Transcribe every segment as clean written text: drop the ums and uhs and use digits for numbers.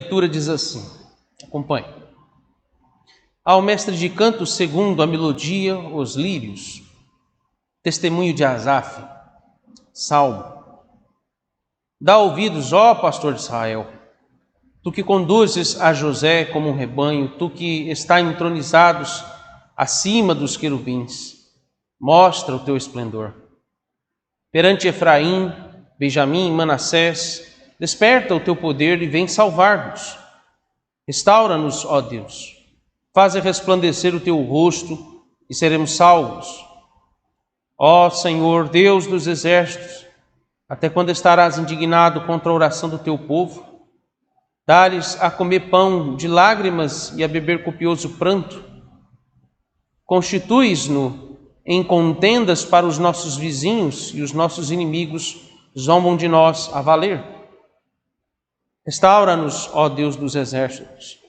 leitura diz assim, acompanhe. Ao mestre de canto segundo a melodia, os lírios, testemunho de Asaf, salmo. Dá ouvidos, ó pastor de Israel, tu que conduzes a José como um rebanho, tu que está entronizados acima dos querubins, mostra o teu esplendor. Perante Efraim, Benjamim e Manassés, desperta o teu poder e vem salvar-nos. Restaura-nos, ó Deus, faze resplandecer o teu rosto e seremos salvos. Ó Senhor, Deus dos exércitos, até quando estarás indignado contra a oração do teu povo? Dá-lhes a comer pão de lágrimas e a beber copioso pranto? Constituis-no em contendas para os nossos vizinhos e os nossos inimigos zombam de nós a valer. Restaura-nos, ó Deus dos exércitos,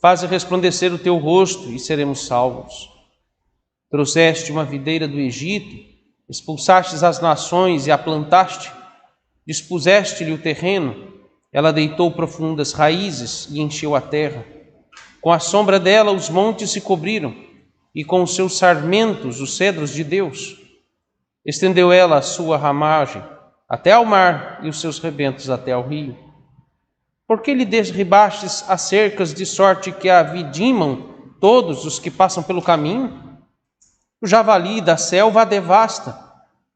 faze resplandecer o teu rosto e seremos salvos. Trouxeste uma videira do Egito, expulsastes as nações e a plantaste, dispuseste-lhe o terreno, ela deitou profundas raízes e encheu a terra. Com a sombra dela os montes se cobriram, e com os seus sarmentos os cedros de Deus. Estendeu ela a sua ramagem até ao mar e os seus rebentos até ao rio. Por que lhe derribastes as cercas de sorte que a vidimam todos os que passam pelo caminho? O javali da selva a devasta,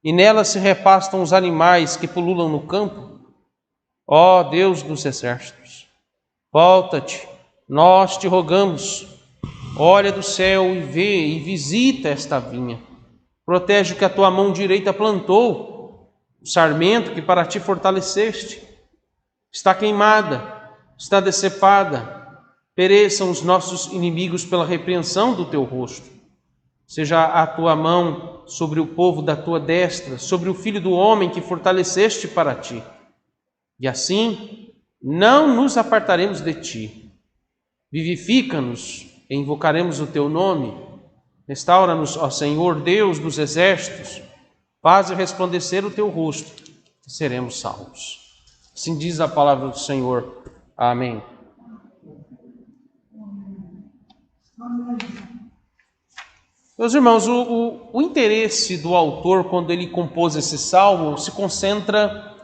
e nela se repastam os animais que pululam no campo. Ó Deus dos exércitos, volta-te, nós te rogamos, olha do céu e vê e visita esta vinha. Protege o que a tua mão direita plantou, o sarmento que para ti fortaleceste. Está queimada, está decepada, pereçam os nossos inimigos pela repreensão do teu rosto. Seja a tua mão sobre o povo da tua destra, sobre o filho do homem que fortaleceste para ti. E assim não nos apartaremos de ti. Vivifica-nos e invocaremos o teu nome. Restaura-nos, ó Senhor, Deus dos exércitos, faze resplandecer o teu rosto e seremos salvos. Assim diz a palavra do Senhor. Amém. Meus irmãos, o interesse do autor, quando ele compôs esse salmo, se concentra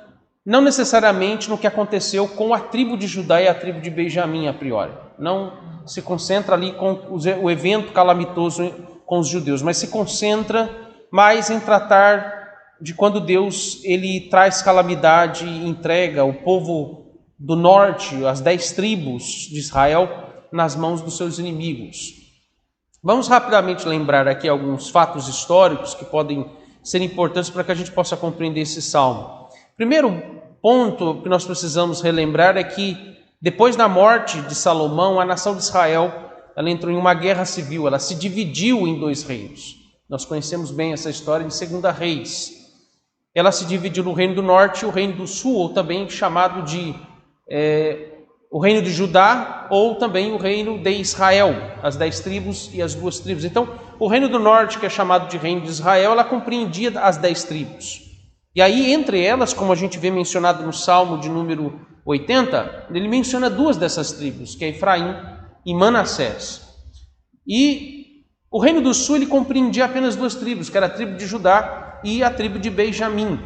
não necessariamente no que aconteceu com a tribo de Judá e a tribo de Benjamim a priori. Não se concentra ali com o evento calamitoso com os judeus, mas se concentra mais em tratar de quando Deus ele traz calamidade e entrega o povo do norte, as 10 tribos de Israel, nas mãos dos seus inimigos. Vamos rapidamente lembrar aqui alguns fatos históricos que podem ser importantes para que a gente possa compreender esse salmo. Primeiro ponto que nós precisamos relembrar é que depois da morte de Salomão, a nação de Israel ela entrou em uma guerra civil, ela se dividiu em 2 reinos. Nós conhecemos bem essa história em 2 Reis. Ela se dividiu no reino do norte e o reino do sul, ou também chamado de o reino de Judá, ou também o reino de Israel, as 10 tribos e as 2 tribos. Então, o reino do norte, que é chamado de reino de Israel, ela compreendia as 10 tribos. E aí, entre elas, como a gente vê mencionado no Salmo de número 80, ele menciona 2 dessas tribos, que é Efraim e Manassés. E o reino do sul, ele compreendia apenas 2 tribos, que era a tribo de Judá e a tribo de Benjamim,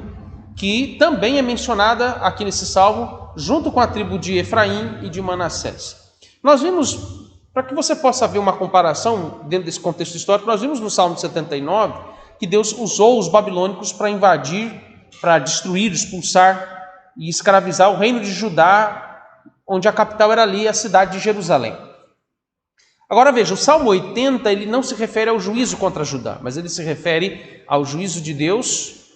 que também é mencionada aqui nesse salmo, junto com a tribo de Efraim e de Manassés. Nós vimos, para que você possa ver uma comparação dentro desse contexto histórico, nós vimos no Salmo 79 que Deus usou os babilônicos para invadir, para destruir, expulsar e escravizar o reino de Judá, onde a capital era ali, a cidade de Jerusalém. Agora veja, o Salmo 80 ele não se refere ao juízo contra Judá, mas ele se refere ao juízo de Deus,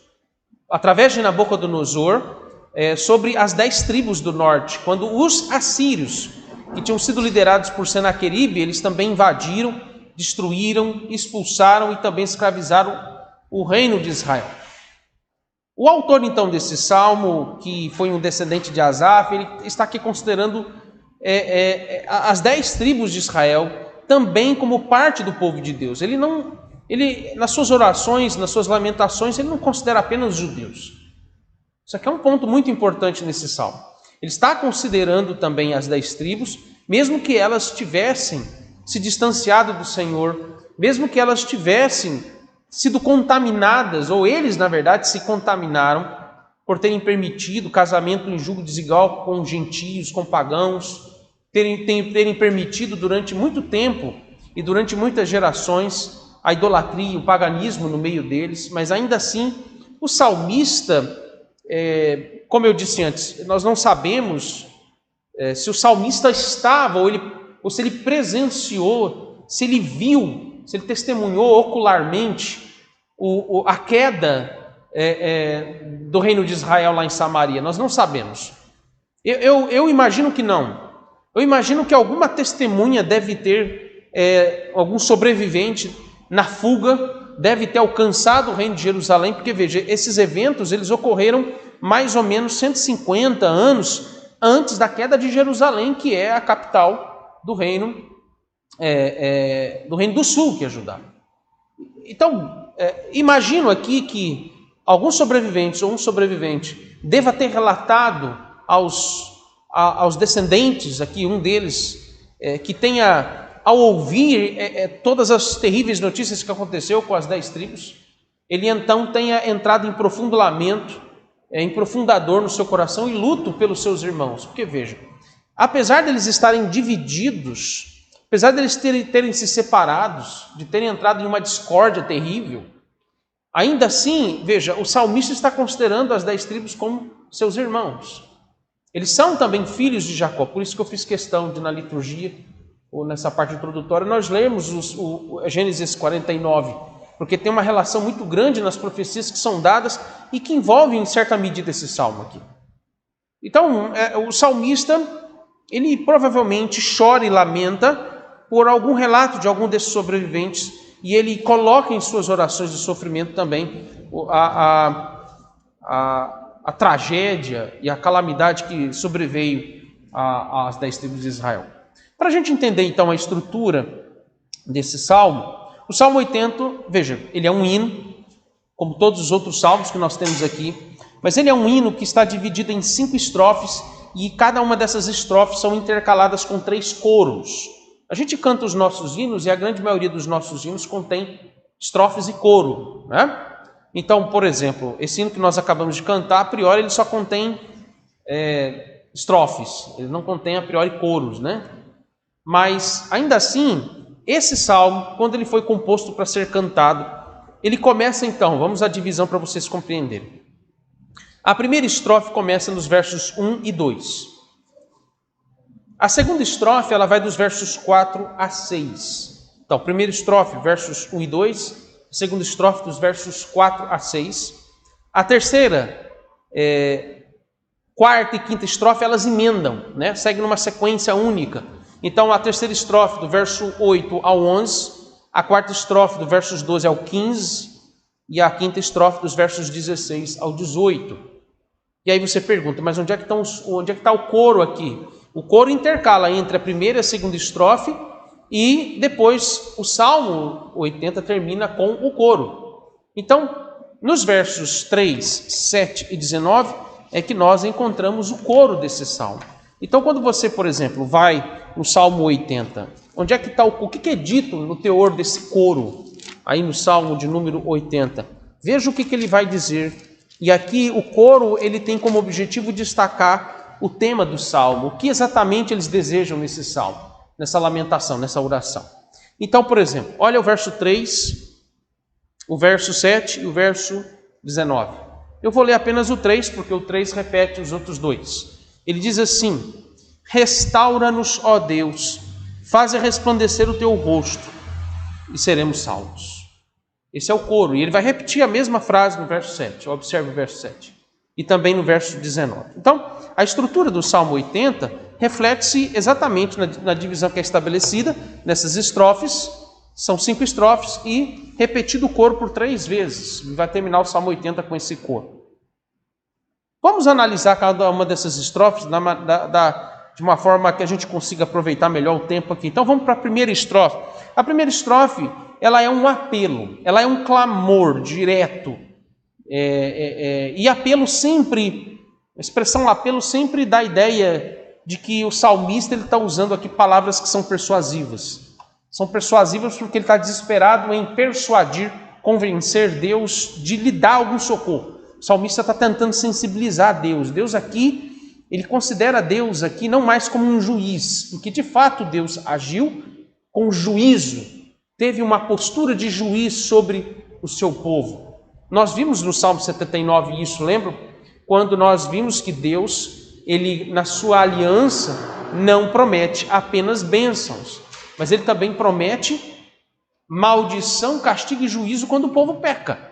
através de Nabucodonosor, sobre as 10 tribos do norte, quando os assírios, que tinham sido liderados por Senaqueribe, eles também invadiram, destruíram, expulsaram e também escravizaram o reino de Israel. O autor, então, desse salmo, que foi um descendente de Asaf, ele está aqui considerando as 10 tribos de Israel também como parte do povo de Deus. Ele, nas suas orações, nas suas lamentações, ele não considera apenas os judeus. Isso aqui é um ponto muito importante nesse salmo. Ele está considerando também as 10 tribos, mesmo que elas tivessem se distanciado do Senhor, mesmo que elas tivessem sido contaminadas, ou eles, na verdade, se contaminaram por terem permitido casamento em julgo desigual com gentios, com pagãos, terem permitido durante muito tempo e durante muitas gerações a idolatria, o paganismo no meio deles, mas ainda assim o salmista, como eu disse antes, nós não sabemos se o salmista estava ou se ele presenciou, se ele viu, se ele testemunhou ocularmente a queda do reino de Israel lá em Samaria. Nós não sabemos. Eu imagino que não. Eu imagino que alguma testemunha deve ter, algum sobrevivente na fuga, deve ter alcançado o reino de Jerusalém, porque veja, esses eventos eles ocorreram mais ou menos 150 anos antes da queda de Jerusalém, que é a capital do reino do sul, que é Judá. Então, imagino aqui que alguns sobreviventes ou um sobrevivente deva ter relatado aos descendentes, aqui um deles, que tenha, ao ouvir todas as terríveis notícias que aconteceu com as 10 tribos, ele então tenha entrado em profundo lamento, em profunda dor no seu coração e luto pelos seus irmãos. Porque veja, apesar deles estarem divididos, apesar deles terem se separados, de terem entrado em uma discórdia terrível, ainda assim, veja, o salmista está considerando as 10 tribos como seus irmãos. Eles são também filhos de Jacó, por isso que eu fiz questão de, na liturgia, ou nessa parte introdutória, nós lemos o Gênesis 49, porque tem uma relação muito grande nas profecias que são dadas e que envolvem, em certa medida, esse salmo aqui. Então, o salmista, ele provavelmente chora e lamenta por algum relato de algum desses sobreviventes, e ele coloca em suas orações de sofrimento também a tragédia e a calamidade que sobreveio às 10 tribos de Israel. Para a gente entender então a estrutura desse salmo, o Salmo 80, veja, ele é um hino, como todos os outros salmos que nós temos aqui, mas ele é um hino que está dividido em 5 estrofes e cada uma dessas estrofes são intercaladas com 3 coros. A gente canta os nossos hinos e a grande maioria dos nossos hinos contém estrofes e coro, né? Então, por exemplo, esse hino que nós acabamos de cantar, a priori ele só contém estrofes, ele não contém a priori coros, né? Mas, ainda assim, esse salmo, quando ele foi composto para ser cantado, ele começa então, vamos à divisão para vocês compreenderem. A primeira estrofe começa nos versos 1 e 2. A segunda estrofe, ela vai dos versos 4 a 6. Então, primeira estrofe, versos 1 e 2. Segunda estrofe, dos versos 4 a 6. A terceira, quarta e quinta estrofe, elas emendam, né? Seguem numa sequência única. Então, a terceira estrofe, do verso 8 ao 11. A quarta estrofe, do versos 12 ao 15. E a quinta estrofe, dos versos 16 ao 18. E aí você pergunta, mas onde é que está o coro aqui? O coro intercala entre a primeira e a segunda estrofe e depois o Salmo 80 termina com o coro. Então, nos versos 3, 7 e 19 é que nós encontramos o coro desse salmo. Então, quando você, por exemplo, vai no Salmo 80, onde é que está o que é dito no teor desse coro, aí no Salmo de número 80? Veja o que ele vai dizer. E aqui o coro ele tem como objetivo destacar o tema do salmo, o que exatamente eles desejam nesse salmo, nessa lamentação, nessa oração. Então, por exemplo, olha o verso 3, o verso 7 e o verso 19. Eu vou ler apenas o 3, porque o 3 repete os outros dois. Ele diz assim: restaura-nos, ó Deus, faze resplandecer o teu rosto e seremos salvos. Esse é o coro, e ele vai repetir a mesma frase no verso 7, observe o verso 7, e também no verso 19. Então, a estrutura do Salmo 80 reflete-se exatamente na divisão que é estabelecida nessas estrofes, são 5 estrofes, e repetido o coro por 3 vezes, e vai terminar o Salmo 80 com esse coro. Vamos analisar cada uma dessas estrofes de uma forma que a gente consiga aproveitar melhor o tempo aqui. Então vamos para a primeira estrofe. A primeira estrofe, ela é um apelo, ela é um clamor direto, e apelo sempre A expressão apelo sempre dá a ideia de que o salmista está usando aqui palavras que são persuasivas. São persuasivas porque ele está desesperado em persuadir, convencer Deus de lhe dar algum socorro. O salmista está tentando sensibilizar Deus. Deus aqui, ele considera Deus aqui não mais como um juiz, porque de fato Deus agiu com juízo, teve uma postura de juiz sobre o seu povo. Nós vimos no Salmo 79 isso, lembram? Quando nós vimos que Deus, ele na sua aliança não promete apenas bênçãos, mas ele também promete maldição, castigo e juízo quando o povo peca.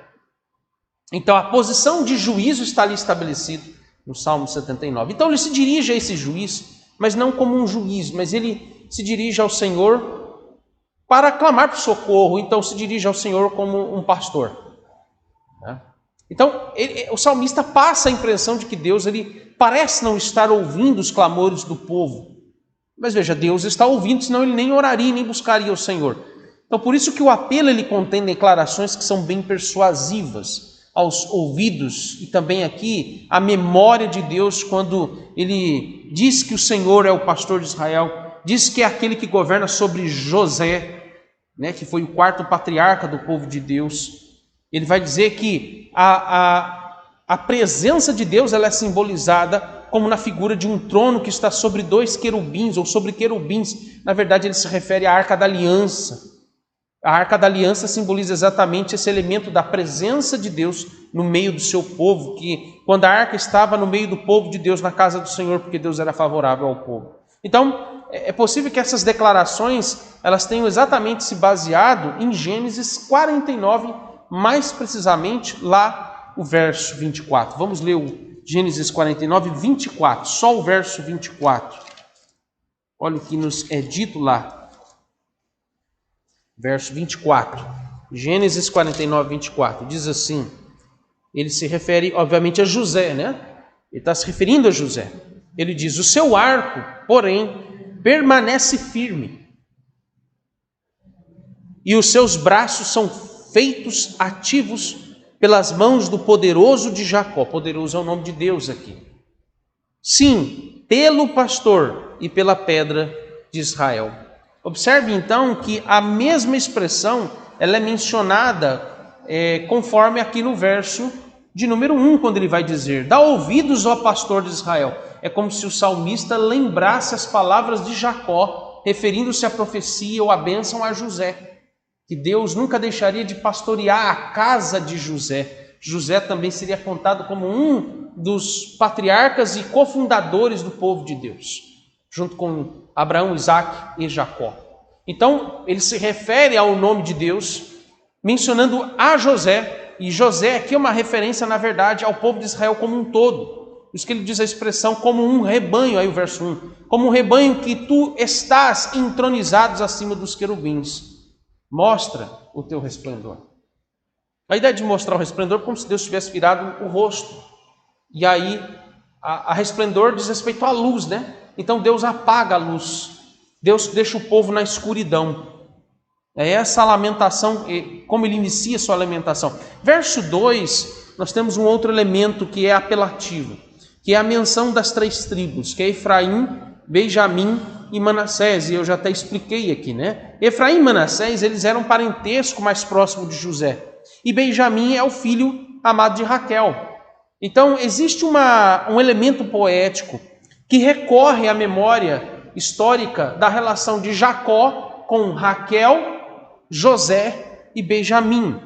Então a posição de juízo está ali estabelecida no Salmo 79. Então ele se dirige a esse juiz, mas não como um juiz, mas ele se dirige ao Senhor para clamar por socorro, então se dirige ao Senhor como um pastor. Então o salmista passa a impressão de que Deus ele parece não estar ouvindo os clamores do povo. Mas veja, Deus está ouvindo, senão ele nem oraria, nem buscaria o Senhor. Então por isso que o apelo ele contém declarações que são bem persuasivas aos ouvidos e também aqui a memória de Deus quando ele diz que o Senhor é o pastor de Israel, diz que é aquele que governa sobre José, que foi o quarto patriarca do povo de Deus. Ele vai dizer que a presença de Deus ela é simbolizada como na figura de um trono que está sobre dois querubins, ou sobre querubins. Na verdade, ele se refere à Arca da Aliança. A Arca da Aliança simboliza exatamente esse elemento da presença de Deus no meio do seu povo, que quando a arca estava no meio do povo de Deus, na casa do Senhor, porque Deus era favorável ao povo. Então, é possível que essas declarações elas tenham exatamente se baseado em Gênesis 49, mais precisamente lá o verso 24. Vamos ler o Gênesis 49, 24, só o verso 24. Olha o que nos é dito lá. Verso 24. Gênesis 49, 24. Diz assim, ele se refere obviamente a José, né? Ele está se referindo a José. Ele diz, o seu arco, porém, permanece firme, e os seus braços são feitos ativos pelas mãos do poderoso de Jacó. Poderoso é o nome de Deus aqui. Sim, pelo pastor e pela pedra de Israel. Observe então que a mesma expressão ela é mencionada conforme aqui no verso de número 1, quando ele vai dizer, dá ouvidos ao pastor de Israel. É como se o salmista lembrasse as palavras de Jacó, referindo-se à profecia ou à bênção a José, que Deus nunca deixaria de pastorear a casa de José. José também seria contado como um dos patriarcas e cofundadores do povo de Deus, junto com Abraão, Isaac e Jacó. Então, ele se refere ao nome de Deus, mencionando a José, e José aqui é uma referência, na verdade, ao povo de Israel como um todo. Por isso que ele diz a expressão como um rebanho, aí o verso 1, como um rebanho que tu estás entronizados acima dos querubins. Mostra o teu resplendor. A ideia de mostrar o resplendor é como se Deus tivesse virado o rosto. E aí, a resplendor diz respeito à luz, né? Então Deus apaga a luz. Deus deixa o povo na escuridão. É essa a lamentação, como ele inicia sua lamentação. Verso 2, nós temos um outro elemento que é apelativo, que é a menção das três tribos, que é Efraim, Benjamim e Manassés, e eu já até expliquei aqui, né? Efraim e Manassés, eles eram parentesco mais próximo de José, e Benjamim é o filho amado de Raquel. Então, existe um elemento poético que recorre à memória histórica da relação de Jacó com Raquel, José e Benjamim.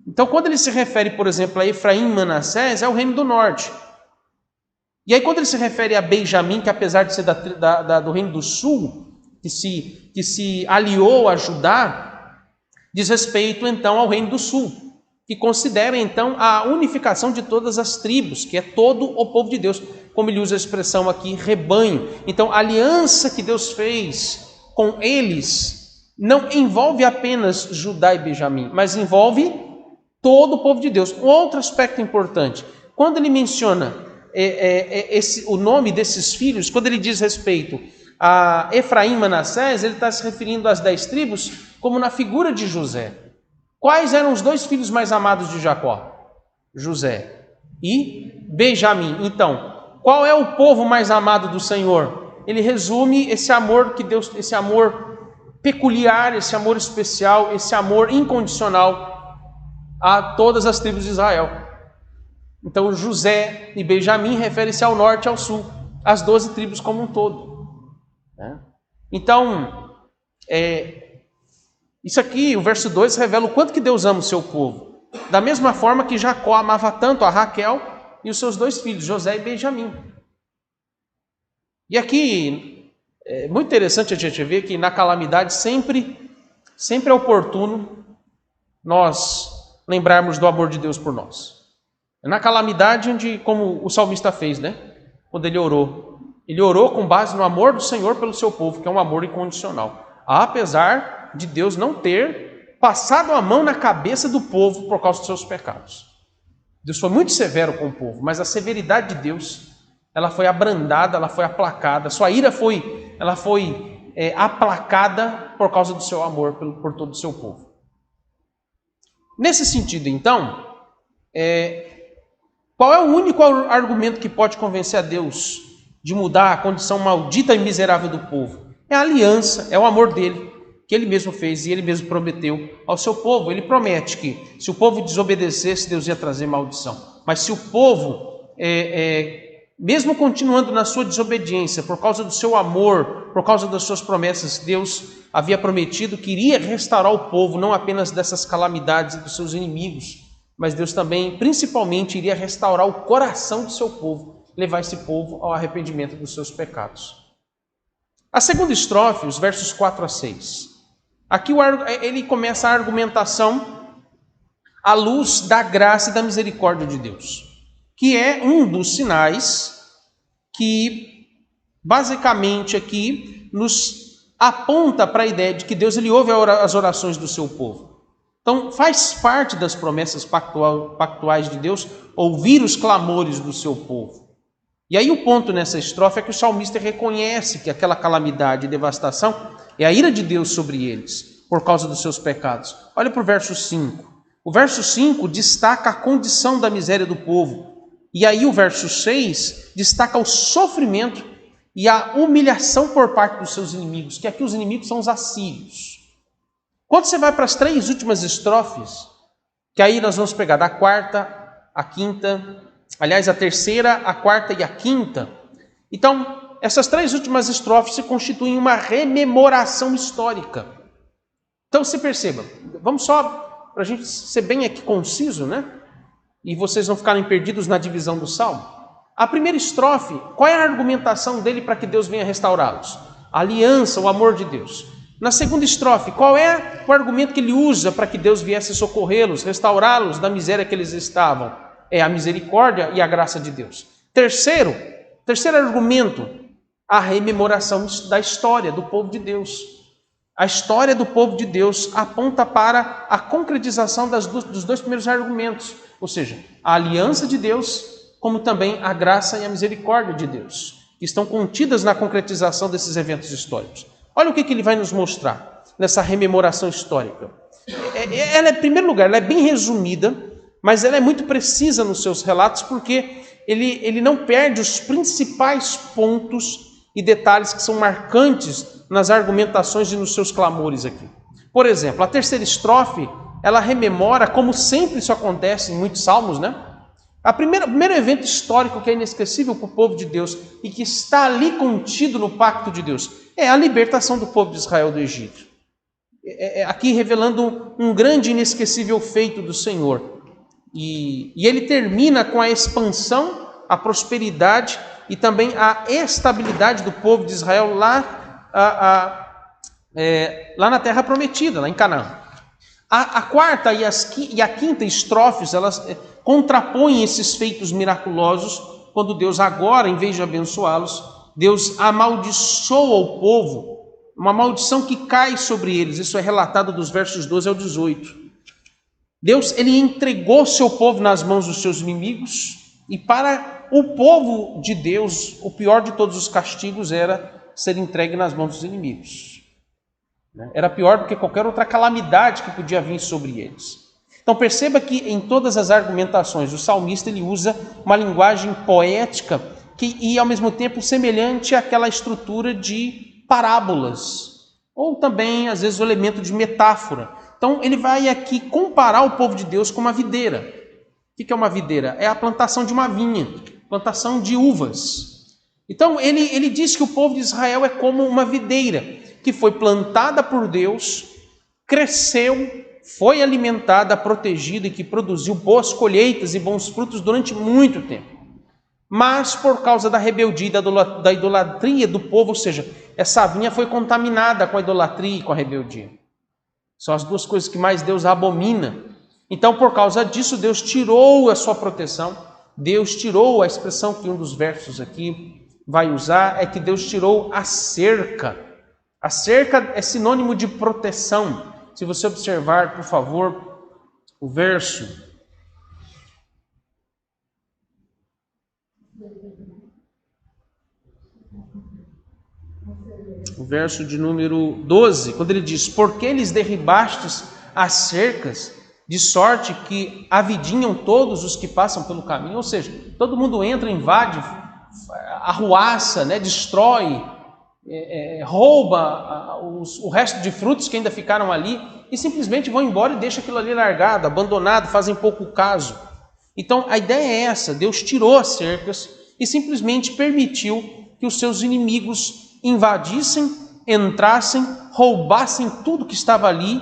Então, quando ele se refere, por exemplo, a Efraim e Manassés, é o reino do norte. E aí, quando ele se refere a Benjamim, que apesar de ser do reino do sul, que se aliou a Judá, diz respeito, então, ao reino do sul, que considera, então, a unificação de todas as tribos, que é todo o povo de Deus, como ele usa a expressão aqui, rebanho. Então, a aliança que Deus fez com eles não envolve apenas Judá e Benjamim, mas envolve todo o povo de Deus. Um outro aspecto importante, quando ele menciona o nome desses filhos, quando ele diz respeito a Efraim e Manassés, ele está se referindo às 10 tribos como na figura de José. Quais eram os dois filhos mais amados de Jacó? José e Benjamim. Então, qual é o povo mais amado do Senhor? Ele resume esse amor que Deus, esse amor peculiar, esse amor especial, esse amor incondicional a todas as tribos de Israel. Então José e Benjamim referem-se ao norte e ao sul, as 12 tribos como um todo. Então, isso aqui, o verso 2, revela o quanto que Deus ama o seu povo. Da mesma forma que Jacó amava tanto a Raquel e os seus 2 filhos, José e Benjamim. E aqui, é muito interessante a gente ver que na calamidade sempre é oportuno nós lembrarmos do amor de Deus por nós. É na calamidade onde, como o salmista fez, né? Quando ele orou. Ele orou com base no amor do Senhor pelo seu povo, que é um amor incondicional. Apesar de Deus não ter passado a mão na cabeça do povo por causa dos seus pecados. Deus foi muito severo com o povo, mas a severidade de Deus, ela foi abrandada, ela foi aplacada. Sua ira foi aplacada por causa do seu amor por todo o seu povo. Nesse sentido, então, qual é o único argumento que pode convencer a Deus de mudar a condição maldita e miserável do povo? É a aliança, é o amor dele, que ele mesmo fez e ele mesmo prometeu ao seu povo. Ele promete que se o povo desobedecesse, Deus ia trazer maldição. Mas se o povo, mesmo continuando na sua desobediência, por causa do seu amor, por causa das suas promessas, Deus havia prometido que iria restaurar o povo, não apenas dessas calamidades e dos seus inimigos, mas Deus também, principalmente, iria restaurar o coração do seu povo, levar esse povo ao arrependimento dos seus pecados. A segunda estrofe, os versos 4 a 6. Aqui ele começa a argumentação à luz da graça e da misericórdia de Deus, que é um dos sinais que, basicamente, aqui nos aponta para a ideia de que Deus ele ouve as orações do seu povo. Então, faz parte das promessas pactuais de Deus ouvir os clamores do seu povo. E aí o ponto nessa estrofe é que o salmista reconhece que aquela calamidade e devastação é a ira de Deus sobre eles, por causa dos seus pecados. Olha para o verso 5. O verso 5 destaca a condição da miséria do povo. E aí o verso 6 destaca o sofrimento e a humilhação por parte dos seus inimigos, que aqui os inimigos são os assírios. Quando você vai para as 3 últimas estrofes, que aí nós vamos pegar da 4ª, a 5ª, aliás, a 3ª, a 4ª e a 5ª. Então, essas 3 últimas estrofes se constituem uma rememoração histórica. Então, se perceba, vamos só, para a gente ser bem aqui conciso, né? E vocês não ficarem perdidos na divisão do Salmo. A primeira estrofe, qual é a argumentação dele para que Deus venha restaurá-los? A aliança, o amor de Deus. Na segunda estrofe, qual é o argumento que ele usa para que Deus viesse socorrê-los, restaurá-los da miséria que eles estavam? É a misericórdia e a graça de Deus. Terceiro argumento, a rememoração da história do povo de Deus. A história do povo de Deus aponta para a concretização dos 2 primeiros argumentos, ou seja, a aliança de Deus, como também a graça e a misericórdia de Deus, que estão contidas na concretização desses eventos históricos. Olha o que ele vai nos mostrar nessa rememoração histórica. Ela, em primeiro lugar, ela é bem resumida, mas ela é muito precisa nos seus relatos, porque ele não perde os principais pontos e detalhes que são marcantes nas argumentações e nos seus clamores aqui. Por exemplo, a terceira estrofe, ela rememora, como sempre isso acontece em muitos salmos, né? O primeiro evento histórico que é inesquecível para o povo de Deus e que está ali contido no pacto de Deus é a libertação do povo de Israel do Egito. Aqui revelando um grande e inesquecível feito do Senhor. E ele termina com a expansão, a prosperidade e também a estabilidade do povo de Israel lá na Terra Prometida, lá em Canaã. A 4ª e a 5ª estrofes, elas contrapõem esses feitos miraculosos, quando Deus agora, em vez de abençoá-los, Deus amaldiçoa o povo, uma maldição que cai sobre eles. Isso é relatado dos versos 12 ao 18. Deus, ele entregou seu povo nas mãos dos seus inimigos, e para o povo de Deus, o pior de todos os castigos era ser entregue nas mãos dos inimigos. Era pior do que qualquer outra calamidade que podia vir sobre eles. Então perceba que em todas as argumentações, o salmista ele usa uma linguagem poética e ao mesmo tempo semelhante àquela estrutura de parábolas, ou também às vezes o elemento de metáfora. Então ele vai aqui comparar o povo de Deus com uma videira. O que é uma videira? É a plantação de uma vinha, plantação de uvas. Então ele diz que o povo de Israel é como uma videira que foi plantada por Deus, cresceu, foi alimentada, protegida e que produziu boas colheitas e bons frutos durante muito tempo. Mas por causa da rebeldia e da idolatria do povo, ou seja, essa vinha foi contaminada com a idolatria e com a rebeldia. São as duas coisas que mais Deus abomina. Então, por causa disso, Deus tirou a sua proteção. Deus tirou a expressão que um dos versos aqui vai usar, é que Deus tirou a cerca. A cerca é sinônimo de proteção. Se você observar, por favor, o verso de número 12, quando ele diz: porque lhes derribastes as cercas, de sorte que avidinham todos os que passam pelo caminho. Ou seja, todo mundo entra, invade, arruaça, destrói, rouba o resto de frutos que ainda ficaram ali e simplesmente vão embora e deixam aquilo ali largado, abandonado, fazem pouco caso. Então a ideia é essa: Deus tirou as cercas e simplesmente permitiu que os seus inimigos invadissem, entrassem, roubassem tudo que estava ali,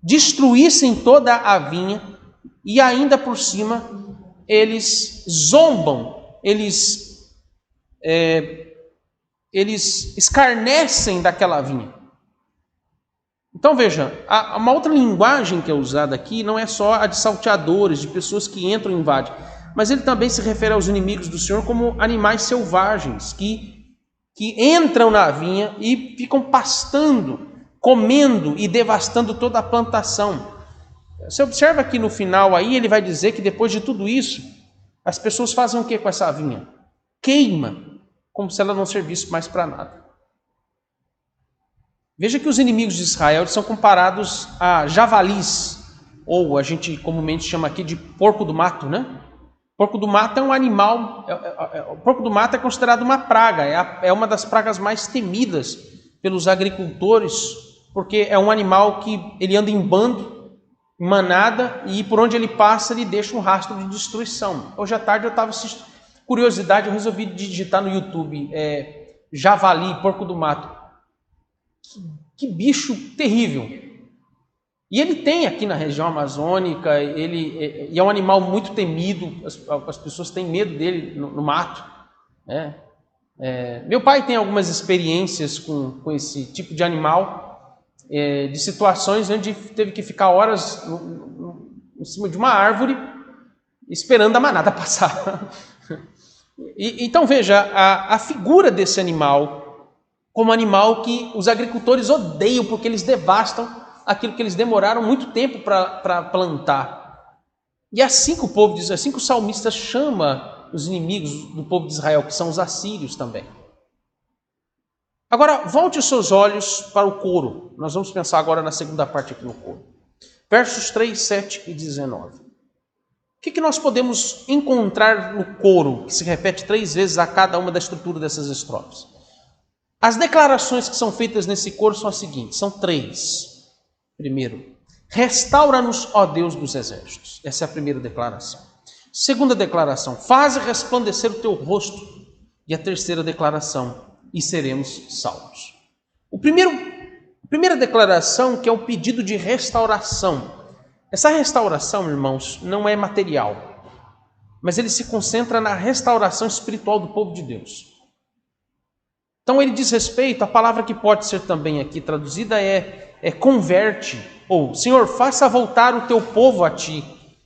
destruíssem toda a vinha e ainda por cima eles zombam, eles escarnecem daquela vinha. Então veja, uma outra linguagem que é usada aqui não é só a de salteadores, de pessoas que entram e invadem, mas ele também se refere aos inimigos do Senhor como animais selvagens que entram na vinha e ficam pastando, comendo e devastando toda a plantação. Você observa aqui no final aí, ele vai dizer que depois de tudo isso, as pessoas fazem o que com essa vinha? Queima, como se ela não servisse mais para nada. Veja que os inimigos de Israel são comparados a javalis, ou a gente comumente chama aqui de porco do mato, né? Porco do mato é um animal, o porco do mato é considerado uma praga, é uma das pragas mais temidas pelos agricultores, porque é um animal que ele anda em bando, em manada, e por onde ele passa ele deixa um rastro de destruição. Hoje à tarde eu estava assistindo, curiosidade, eu resolvi digitar no YouTube, javali, porco do mato. Que bicho terrível! E ele tem aqui na região amazônica, ele é um animal muito temido, as pessoas têm medo dele no mato. Meu pai tem algumas experiências com esse tipo de animal, de situações onde teve que ficar horas em cima de uma árvore esperando a manada passar. Então veja, a figura desse animal como animal que os agricultores odeiam porque eles devastam aquilo que eles demoraram muito tempo para plantar. E assim que o salmista chama os inimigos do povo de Israel, que são os assírios também. Agora, volte os seus olhos para o coro. Nós vamos pensar agora na segunda parte aqui no coro. Versos 3, 7 e 19. O que nós podemos encontrar no coro, que se repete 3 vezes a cada uma da estrutura dessas estrofes? As declarações que são feitas nesse coro são as seguintes, são 3. Primeiro, restaura-nos, ó Deus dos exércitos. Essa é a primeira declaração. Segunda declaração, faze resplandecer o teu rosto. E a terceira declaração, e seremos salvos. A primeira declaração, que é o pedido de restauração. Essa restauração, irmãos, não é material, mas ele se concentra na restauração espiritual do povo de Deus. Então ele diz respeito, a palavra que pode ser também aqui traduzida é converte, ou Senhor, faça voltar o teu povo a ti.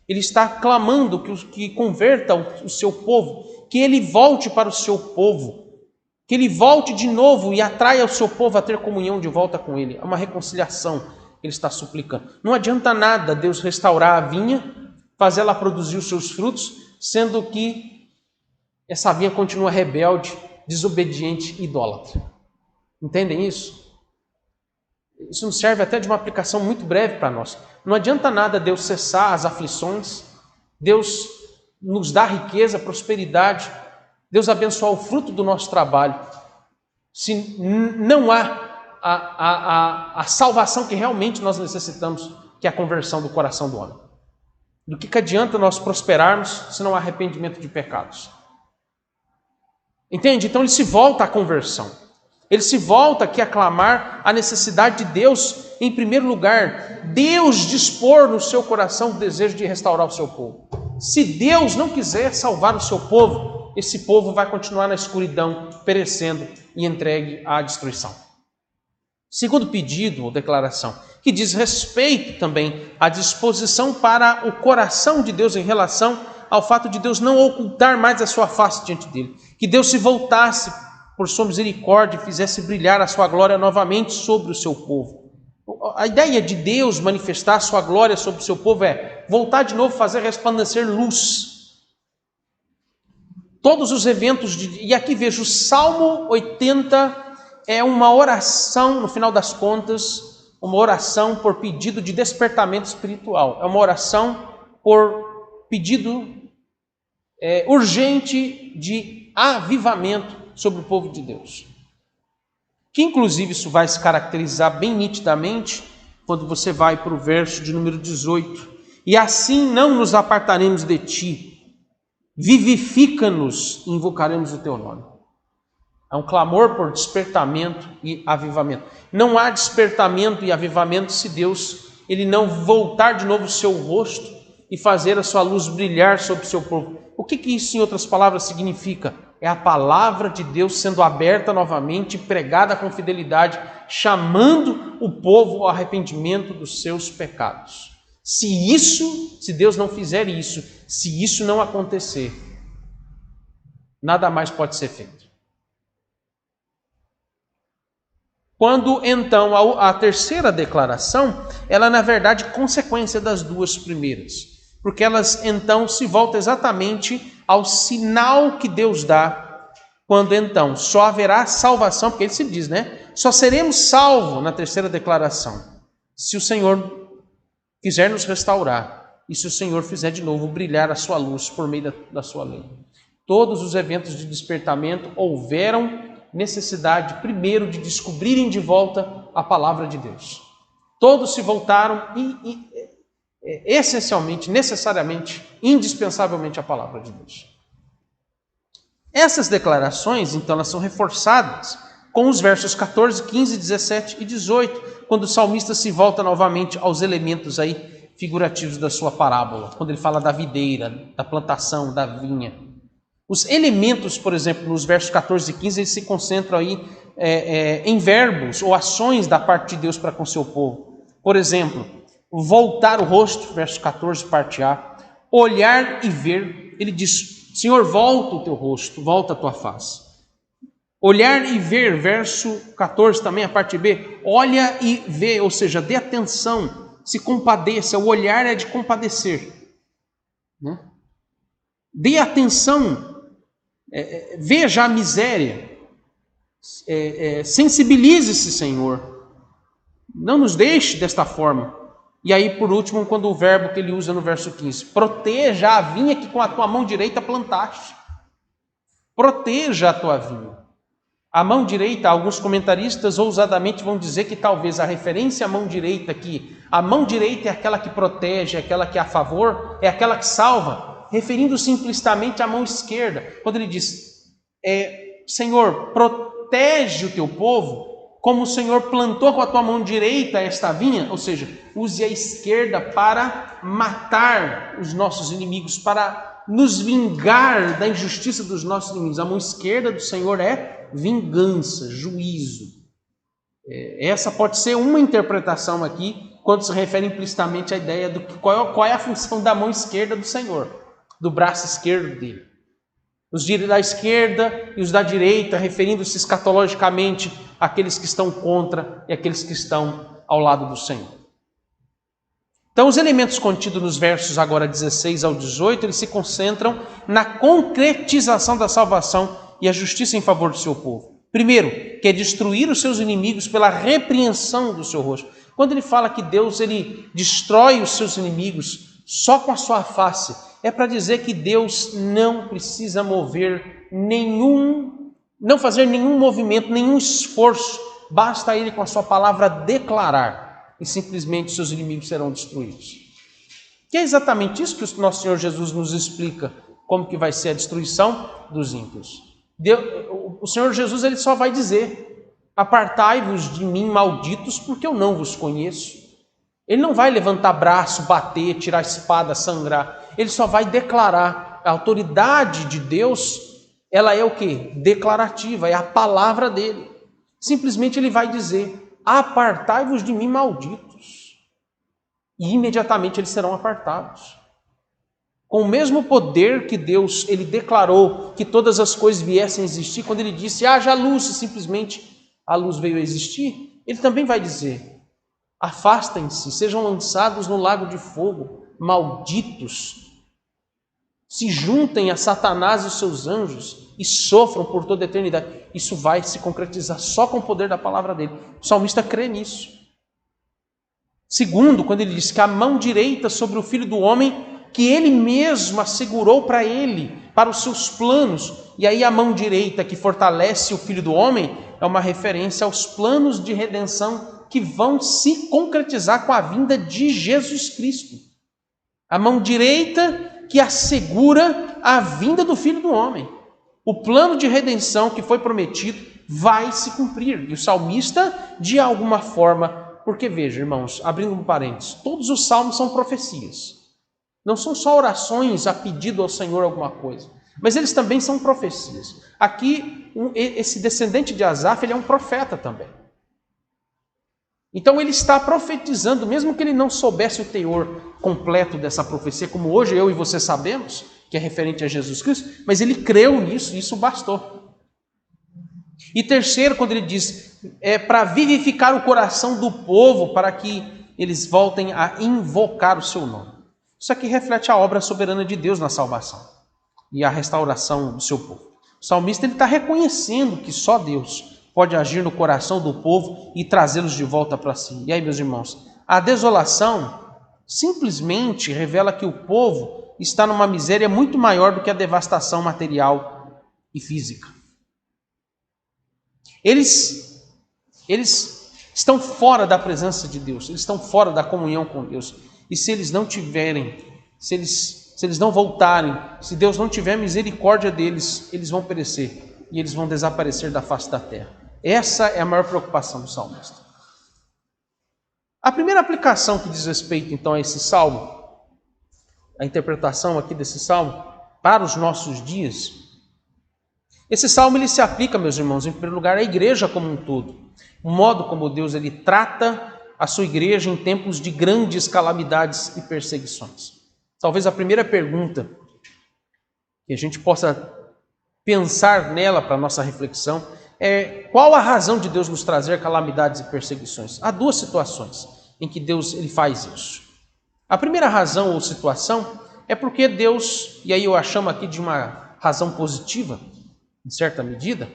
Ele está clamando que converta o seu povo, que ele volte para o seu povo, que ele volte de novo e atraia o seu povo a ter comunhão de volta com ele. É uma reconciliação que ele está suplicando. Não adianta nada Deus restaurar a vinha, fazer ela produzir os seus frutos, sendo que essa vinha continua rebelde, desobediente e idólatra. Entendem isso? Isso nos serve até de uma aplicação muito breve para nós. Não adianta nada Deus cessar as aflições, Deus nos dá riqueza, prosperidade, Deus abençoar o fruto do nosso trabalho, se não há a salvação que realmente nós necessitamos, que é a conversão do coração do homem? Do que adianta nós prosperarmos se não há arrependimento de pecados? Entende? Então ele se volta à conversão. Ele se volta aqui a clamar a necessidade de Deus, em primeiro lugar, Deus dispor no seu coração o desejo de restaurar o seu povo. Se Deus não quiser salvar o seu povo, esse povo vai continuar na escuridão, perecendo e entregue à destruição. Segundo pedido ou declaração, que diz respeito também à disposição para o coração de Deus em relação ao fato de Deus não ocultar mais a sua face diante dele. Que Deus se voltasse por sua misericórdia e fizesse brilhar a sua glória novamente sobre o seu povo. A ideia de Deus manifestar a sua glória sobre o seu povo é voltar de novo, fazer resplandecer luz. Todos os eventos, e aqui vejo o Salmo 80 é uma oração, no final das contas, uma oração por pedido de despertamento espiritual. É uma oração por pedido urgente de avivamento sobre o povo de Deus. Que inclusive isso vai se caracterizar bem nitidamente quando você vai para o verso de número 18. E assim não nos apartaremos de ti, vivifica-nos e invocaremos o teu nome. É um clamor por despertamento e avivamento. Não há despertamento e avivamento se Deus ele não voltar de novo o seu rosto e fazer a sua luz brilhar sobre o seu povo. O que isso, em outras palavras, significa? É a palavra de Deus sendo aberta novamente, pregada com fidelidade, chamando o povo ao arrependimento dos seus pecados. Se Deus não fizer isso, se isso não acontecer, nada mais pode ser feito. Quando então a terceira declaração, ela é na verdade consequência das duas primeiras, porque elas então se voltam exatamente ao sinal que Deus dá, quando então só haverá salvação, porque ele se diz, só seremos salvos na terceira declaração, se o Senhor quiser nos restaurar e se o Senhor fizer de novo brilhar a sua luz por meio da sua lei. Todos os eventos de despertamento houveram necessidade, primeiro, de descobrirem de volta a palavra de Deus. Todos se voltaram essencialmente, necessariamente, indispensavelmente a palavra de Deus. Essas declarações, então, elas são reforçadas com os versos 14, 15, 17 e 18, quando o salmista se volta novamente aos elementos aí figurativos da sua parábola, quando ele fala da videira, da plantação, da vinha. Os elementos, por exemplo, nos versos 14 e 15, eles se concentram aí em verbos ou ações da parte de Deus para com seu povo. Por exemplo, voltar o rosto, verso 14, parte A, olhar e ver. Ele diz, Senhor, volta o teu rosto, volta a tua face. Olhar e ver, verso 14 também, a parte B, olha e vê, ou seja, dê atenção, se compadeça, o olhar é de compadecer. Dê atenção, veja a miséria, sensibilize-se, Senhor, não nos deixe desta forma. E aí, por último, quando o verbo que ele usa no verso 15, proteja a vinha que com a tua mão direita plantaste. Proteja a tua vinha. A mão direita, alguns comentaristas ousadamente vão dizer que talvez a referência à mão direita aqui, a mão direita é aquela que protege, é aquela que é a favor, é aquela que salva, referindo-se implicitamente à mão esquerda. Quando ele diz, Senhor, protege o teu povo, como o Senhor plantou com a tua mão direita esta vinha, ou seja, use a esquerda para matar os nossos inimigos, para nos vingar da injustiça dos nossos inimigos. A mão esquerda do Senhor é vingança, juízo. Essa pode ser uma interpretação aqui, quando se refere implicitamente à ideia do qual é a função da mão esquerda do Senhor, do braço esquerdo dele. Os da esquerda e os da direita, referindo-se escatologicamente àqueles que estão contra e àqueles que estão ao lado do Senhor. Então, os elementos contidos nos versos agora 16 ao 18, eles se concentram na concretização da salvação e a justiça em favor do seu povo. Primeiro, que é destruir os seus inimigos pela repreensão do seu rosto. Quando ele fala que Deus ele destrói os seus inimigos só com a sua face, é para dizer que Deus não precisa mover não fazer nenhum movimento, nenhum esforço. Basta ele com a sua palavra declarar e simplesmente seus inimigos serão destruídos. Que é exatamente isso que o nosso Senhor Jesus nos explica, como que vai ser a destruição dos ímpios. O Senhor Jesus ele só vai dizer: apartai-vos de mim, malditos, porque eu não vos conheço. Ele não vai levantar braço, bater, tirar a espada, sangrar. Ele só vai declarar. A autoridade de Deus, ela é o quê? Declarativa, é a palavra dele. Simplesmente ele vai dizer: apartai-vos de mim, malditos. E imediatamente eles serão apartados. Com o mesmo poder que Deus, ele declarou que todas as coisas viessem a existir, quando ele disse: haja luz, e simplesmente a luz veio a existir, ele também vai dizer: afastem-se, sejam lançados no lago de fogo, malditos. Se juntem a Satanás e os seus anjos e sofram por toda a eternidade. Isso vai se concretizar só com o poder da palavra dele. O salmista crê nisso. Segundo, quando ele diz que a mão direita sobre o Filho do Homem, que ele mesmo assegurou para ele, para os seus planos. E aí a mão direita que fortalece o Filho do Homem é uma referência aos planos de redenção que vão se concretizar com a vinda de Jesus Cristo. A mão direita que assegura a vinda do Filho do Homem. O plano de redenção que foi prometido vai se cumprir. E o salmista, de alguma forma, porque veja, irmãos, abrindo um parênteses, todos os salmos são profecias. Não são só orações a pedido ao Senhor alguma coisa, mas eles também são profecias. Aqui, esse descendente de Asaf, ele é um profeta também. Então ele está profetizando, mesmo que ele não soubesse o teor completo dessa profecia, como hoje eu e você sabemos, que é referente a Jesus Cristo, mas ele creu nisso, e isso bastou. E terceiro, quando ele diz, para vivificar o coração do povo, para que eles voltem a invocar o seu nome. Isso aqui reflete a obra soberana de Deus na salvação e a restauração do seu povo. O salmista está reconhecendo que só Deus pode agir no coração do povo e trazê-los de volta para si. E aí, meus irmãos, a desolação simplesmente revela que o povo está numa miséria muito maior do que a devastação material e física. Eles estão fora da presença de Deus, eles estão fora da comunhão com Deus. E se eles não tiverem, se eles não voltarem, se Deus não tiver misericórdia deles, eles vão perecer e eles vão desaparecer da face da terra. Essa é a maior preocupação do salmista. A primeira aplicação que diz respeito, então, a esse salmo, a interpretação aqui desse salmo, para os nossos dias, esse salmo ele se aplica, meus irmãos, em primeiro lugar, à igreja como um todo. O modo como Deus ele trata a sua igreja em tempos de grandes calamidades e perseguições. Talvez a primeira pergunta que a gente possa pensar nela para a nossa reflexão é: qual a razão de Deus nos trazer calamidades e perseguições? Há duas situações em que Deus ele faz isso. A primeira razão ou situação é porque Deus, e aí eu a chamo aqui de uma razão positiva, em certa medida,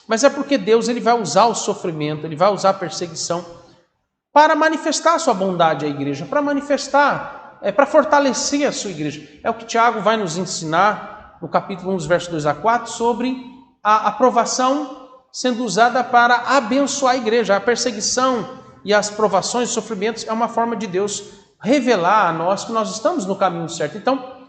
mas é porque Deus ele vai usar o sofrimento, ele vai usar a perseguição para manifestar a sua bondade à igreja, para manifestar, para fortalecer a sua igreja. É o que Tiago vai nos ensinar no capítulo 1, dos versos 2 a 4, sobre a aprovação sendo usada para abençoar a igreja. A perseguição e as provações e sofrimentos é uma forma de Deus revelar a nós que nós estamos no caminho certo. Então,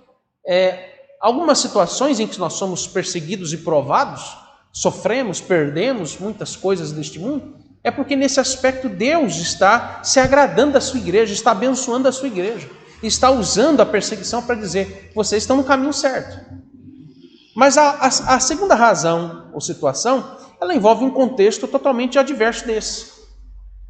algumas situações em que nós somos perseguidos e provados, sofremos, perdemos muitas coisas deste mundo, é porque nesse aspecto Deus está se agradando da sua igreja, está abençoando a sua igreja, está usando a perseguição para dizer: vocês estão no caminho certo. Mas a segunda razão ou situação, ela envolve um contexto totalmente adverso desse.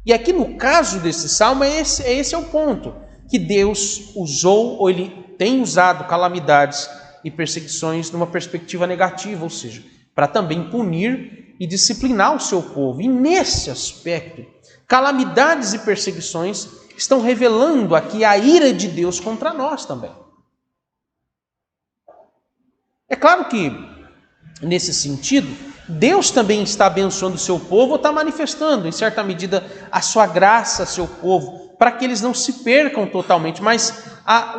E aqui no caso desse salmo, esse é o ponto, que Deus usou, ou ele tem usado calamidades e perseguições numa perspectiva negativa, ou seja, para também punir e disciplinar o seu povo. E nesse aspecto, calamidades e perseguições estão revelando aqui a ira de Deus contra nós também. É claro que, nesse sentido, Deus também está abençoando o seu povo, ou está manifestando, em certa medida, a sua graça ao seu povo, para que eles não se percam totalmente. Mas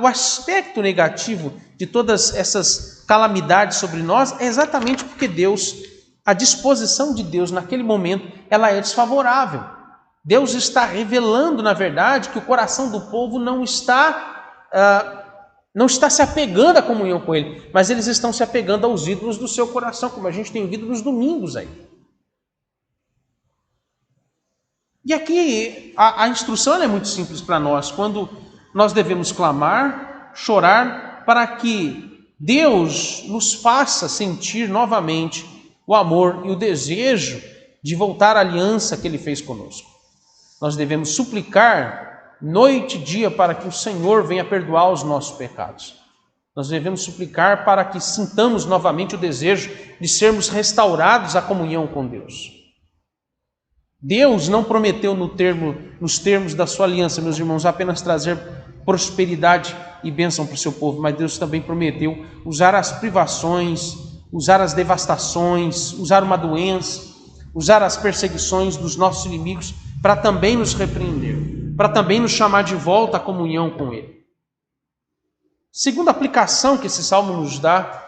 o aspecto negativo de todas essas calamidade sobre nós, é exatamente porque a disposição de Deus naquele momento, ela é desfavorável. Deus está revelando, na verdade, que o coração do povo não está se apegando à comunhão com Ele, mas eles estão se apegando aos ídolos do seu coração, como a gente tem ouvido nos domingos aí. E aqui a instrução é muito simples para nós, quando nós devemos clamar, chorar, para que Deus nos faça sentir novamente o amor e o desejo de voltar à aliança que Ele fez conosco. Nós devemos suplicar noite e dia para que o Senhor venha perdoar os nossos pecados. Nós devemos suplicar para que sintamos novamente o desejo de sermos restaurados à comunhão com Deus. Deus não prometeu nos termos da sua aliança, meus irmãos, apenas trazer prosperidade e bênção para o seu povo, mas Deus também prometeu usar as privações, usar as devastações, usar uma doença, usar as perseguições dos nossos inimigos para também nos repreender, para também nos chamar de volta à comunhão com Ele. Segunda aplicação que esse salmo nos dá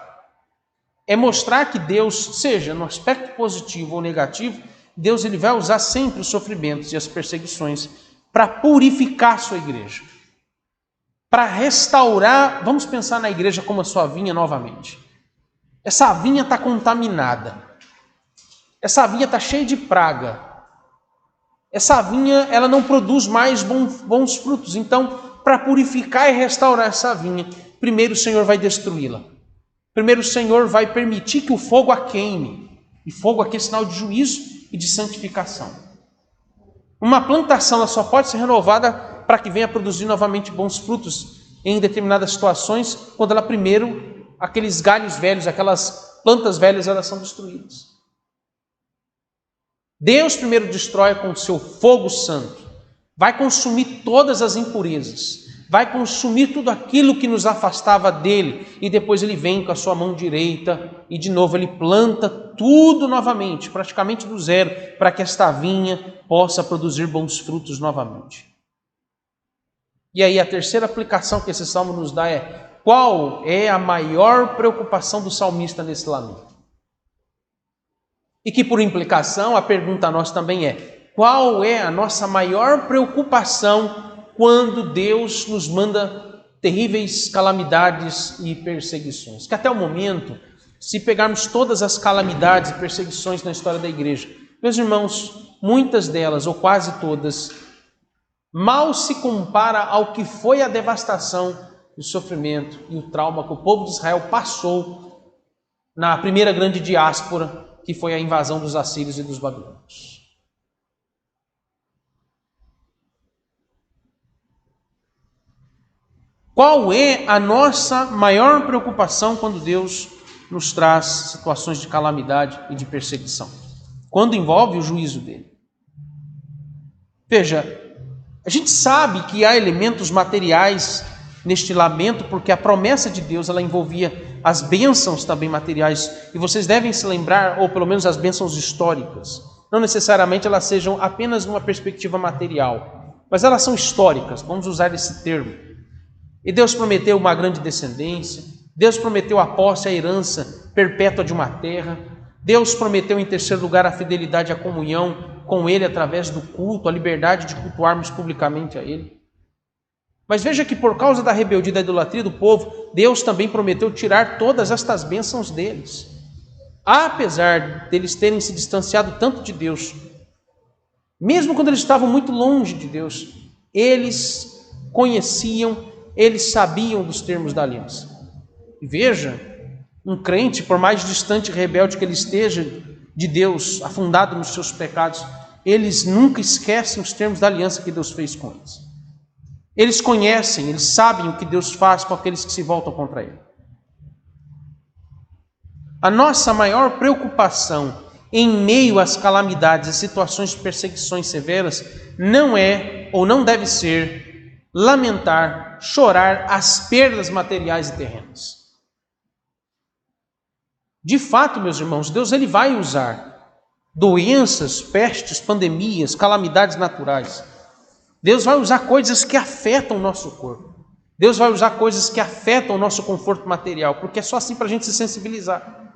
é mostrar que Deus, seja no aspecto positivo ou negativo, Deus ele vai usar sempre os sofrimentos e as perseguições para purificar a sua igreja, para restaurar. Vamos pensar na igreja como a sua vinha novamente. Essa vinha está contaminada, essa vinha está cheia de praga, essa vinha ela não produz mais bons frutos. Então, para purificar e restaurar essa vinha, primeiro o Senhor vai destruí-la. Primeiro o Senhor vai permitir que o fogo a queime. E fogo aqui é sinal de juízo e de santificação. Uma plantação ela só pode ser renovada para que venha produzir novamente bons frutos em determinadas situações, quando ela primeiro, aqueles galhos velhos, aquelas plantas velhas, elas são destruídas. Deus primeiro destrói com o seu fogo santo, vai consumir todas as impurezas, vai consumir tudo aquilo que nos afastava dele, e depois ele vem com a sua mão direita e de novo ele planta tudo novamente, praticamente do zero, para que esta vinha possa produzir bons frutos novamente. E aí a terceira aplicação que esse salmo nos dá é: qual é a maior preocupação do salmista nesse lamento? E que por implicação a pergunta a nós também é: qual é a nossa maior preocupação quando Deus nos manda terríveis calamidades e perseguições? Que até o momento, se pegarmos todas as calamidades e perseguições na história da igreja, meus irmãos, muitas delas, ou quase todas, mal se compara ao que foi a devastação, o sofrimento e o trauma que o povo de Israel passou na primeira grande diáspora, que foi a invasão dos assírios e dos babilônios. Qual é a nossa maior preocupação quando Deus nos traz situações de calamidade e de perseguição? Quando envolve o juízo dele. Veja, a gente sabe que há elementos materiais neste lamento, porque a promessa de Deus ela envolvia as bênçãos também materiais, e vocês devem se lembrar, ou pelo menos as bênçãos históricas. Não necessariamente elas sejam apenas numa perspectiva material, mas elas são históricas, vamos usar esse termo. E Deus prometeu uma grande descendência, Deus prometeu a posse, a herança perpétua de uma terra, Deus prometeu em terceiro lugar a fidelidade à comunhão com Ele através do culto, a liberdade de cultuarmos publicamente a Ele. Mas veja que por causa da rebeldia e da idolatria do povo, Deus também prometeu tirar todas estas bênçãos deles. Apesar deles terem se distanciado tanto de Deus, mesmo quando eles estavam muito longe de Deus, eles conheciam, eles sabiam dos termos da aliança. E veja, um crente, por mais distante e rebelde que ele esteja de Deus, afundado nos seus pecados, eles nunca esquecem os termos da aliança que Deus fez com eles. Eles conhecem, eles sabem o que Deus faz com aqueles que se voltam contra Ele. A nossa maior preocupação em meio às calamidades e situações de perseguições severas não é ou não deve ser lamentar, chorar as perdas materiais e terrenas. De fato, meus irmãos, Deus ele vai usar doenças, pestes, pandemias, calamidades naturais. Deus vai usar coisas que afetam o nosso corpo. Deus vai usar coisas que afetam o nosso conforto material, porque é só assim para a gente se sensibilizar.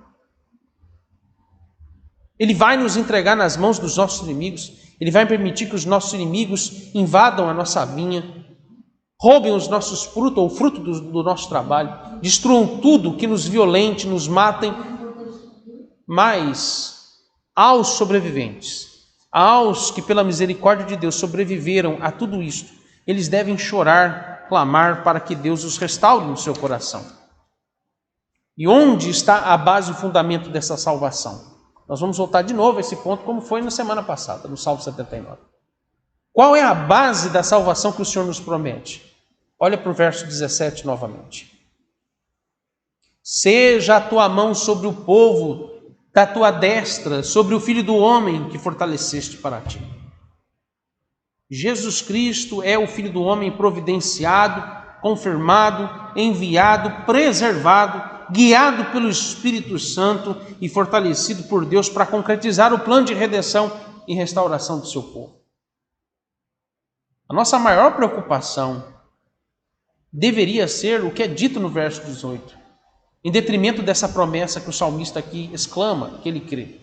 Ele vai nos entregar nas mãos dos nossos inimigos, Ele vai permitir que os nossos inimigos invadam a nossa vinha, roubem os nossos frutos, ou o fruto do nosso trabalho, destruam tudo que nos violente, nos matem, mas aos sobreviventes, aos que pela misericórdia de Deus sobreviveram a tudo isto, eles devem chorar, clamar para que Deus os restaure no seu coração. E onde está a base e o fundamento dessa salvação? Nós vamos voltar de novo a esse ponto, como foi na semana passada, no Salmo 79. Qual é a base da salvação que o Senhor nos promete? Olha para o verso 17 novamente. Seja a tua mão sobre o povo, da tua destra, sobre o Filho do homem que fortaleceste para ti. Jesus Cristo é o Filho do homem providenciado, confirmado, enviado, preservado, guiado pelo Espírito Santo e fortalecido por Deus para concretizar o plano de redenção e restauração do seu povo. A nossa maior preocupação deveria ser o que é dito no verso 18, em detrimento dessa promessa que o salmista aqui exclama, que ele crê.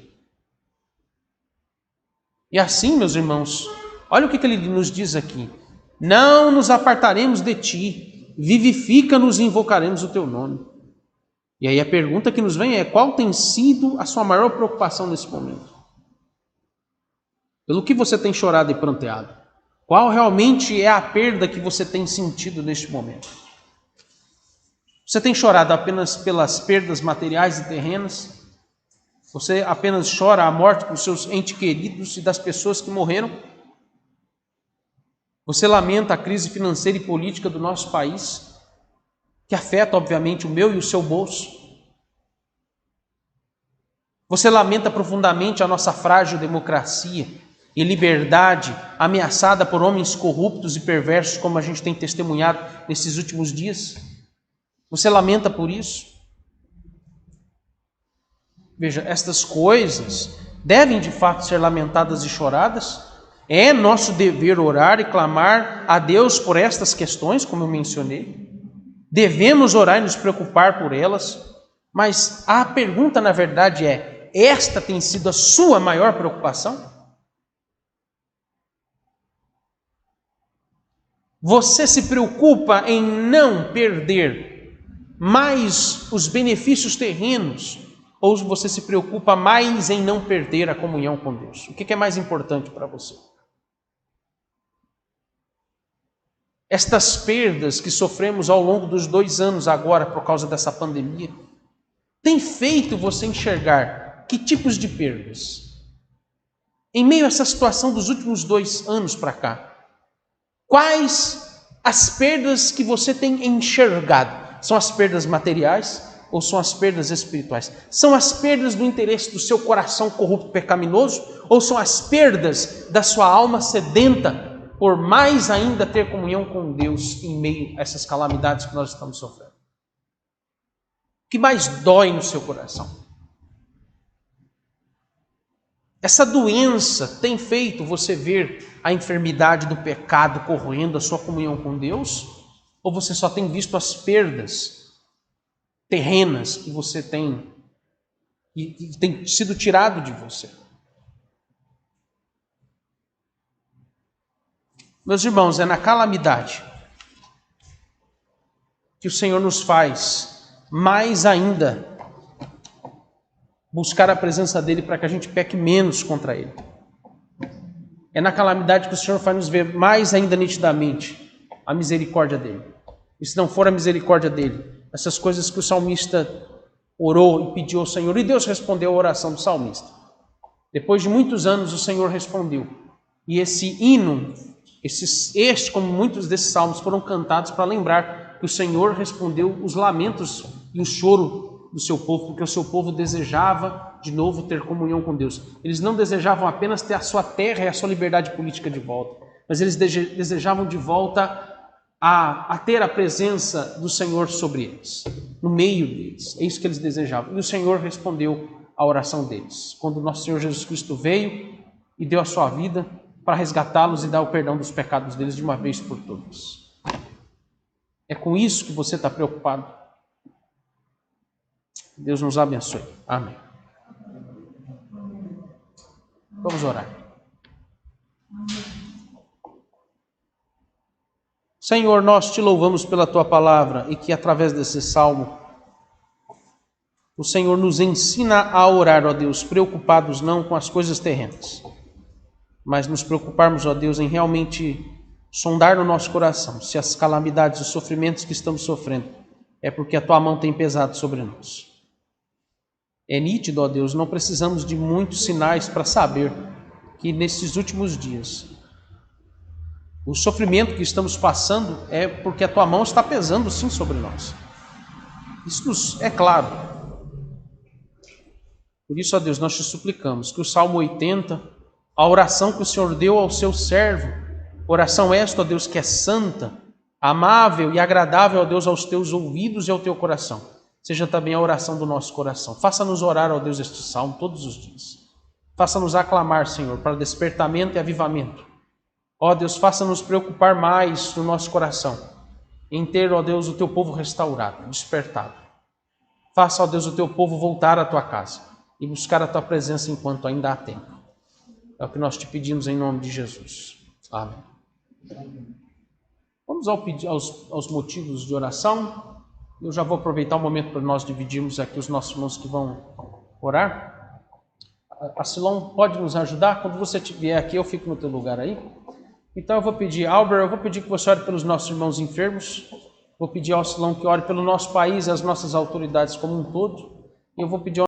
E assim, meus irmãos, olha o que ele nos diz aqui: não nos apartaremos de ti, vivifica-nos e invocaremos o teu nome. E aí a pergunta que nos vem é: qual tem sido a sua maior preocupação nesse momento? Pelo que você tem chorado e pranteado? Qual realmente é a perda que você tem sentido neste momento? Você tem chorado apenas pelas perdas materiais e terrenas? Você apenas chora a morte dos seus entes queridos e das pessoas que morreram? Você lamenta a crise financeira e política do nosso país, que afeta, obviamente, o meu e o seu bolso? Você lamenta profundamente a nossa frágil democracia e liberdade ameaçada por homens corruptos e perversos, como a gente tem testemunhado nesses últimos dias? Você lamenta por isso? Veja, estas coisas devem de fato ser lamentadas e choradas. É nosso dever orar e clamar a Deus por estas questões, como eu mencionei. Devemos orar e nos preocupar por elas, mas a pergunta, na verdade, é: esta tem sido a sua maior preocupação? Você se preocupa em não perder mais os benefícios terrenos, ou você se preocupa mais em não perder a comunhão com Deus? O que é mais importante para você? Estas perdas que sofremos ao longo dos 2 anos agora por causa dessa pandemia, tem feito você enxergar que tipos de perdas? Em meio a essa situação dos últimos 2 anos para cá, quais as perdas que você tem enxergado? São as perdas materiais ou são as perdas espirituais? São as perdas do interesse do seu coração corrupto e pecaminoso ou são as perdas da sua alma sedenta por mais ainda ter comunhão com Deus em meio a essas calamidades que nós estamos sofrendo? O que mais dói no seu coração? Essa doença tem feito você ver a enfermidade do pecado corroendo a sua comunhão com Deus? Ou você só tem visto as perdas terrenas que você tem sido tirado de você? Meus irmãos, é na calamidade que o Senhor nos faz mais ainda buscar a presença dEle para que a gente peque menos contra Ele. É na calamidade que o Senhor faz nos ver mais ainda nitidamente a misericórdia dEle. E se não for a misericórdia dEle, essas coisas que o salmista orou e pediu ao Senhor, e Deus respondeu a oração do salmista. Depois de muitos anos, o Senhor respondeu. E esse hino, como muitos desses salmos, foram cantados para lembrar que o Senhor respondeu os lamentos e o choro do seu povo, porque o seu povo desejava de novo ter comunhão com Deus. Eles não desejavam apenas ter a sua terra e a sua liberdade política de volta, mas eles desejavam de volta a ter a presença do Senhor sobre eles, no meio deles. É isso que eles desejavam. E o Senhor respondeu a oração deles, quando o nosso Senhor Jesus Cristo veio e deu a sua vida para resgatá-los e dar o perdão dos pecados deles de uma vez por todas. É com isso que você está preocupado? Deus nos abençoe. Amém. Vamos orar. Senhor, nós te louvamos pela tua palavra e que através desse salmo o Senhor nos ensina a orar, ó Deus, preocupados não com as coisas terrenas, mas nos preocuparmos, ó Deus, em realmente sondar no nosso coração se as calamidades e os sofrimentos que estamos sofrendo é porque a tua mão tem pesado sobre nós. É nítido, ó Deus, não precisamos de muitos sinais para saber que nesses últimos dias o sofrimento que estamos passando é porque a tua mão está pesando sim sobre nós. Isso é claro. Por isso, ó Deus, nós te suplicamos que o Salmo 80, a oração que o Senhor deu ao seu servo, oração esta, ó Deus, que é santa, amável e agradável, ó Deus, aos teus ouvidos e ao teu coração, seja também a oração do nosso coração. Faça-nos orar, ó Deus, este salmo todos os dias. Faça-nos aclamar, Senhor, para despertamento e avivamento. Ó Deus, faça-nos preocupar mais no nosso coração, em ter, ó Deus, o teu povo restaurado, despertado. Faça, ó Deus, o teu povo voltar à tua casa e buscar a tua presença enquanto ainda há tempo. É o que nós te pedimos em nome de Jesus. Amém. Vamos aos motivos de oração. Eu já vou aproveitar o momento para nós dividirmos aqui os nossos irmãos que vão orar. A Silão pode nos ajudar? Quando você vier aqui, eu fico no teu lugar aí. Então eu vou pedir, Albert, eu vou pedir que você ore pelos nossos irmãos enfermos. Vou pedir ao Silão que ore pelo nosso país e as nossas autoridades como um todo. E eu vou pedir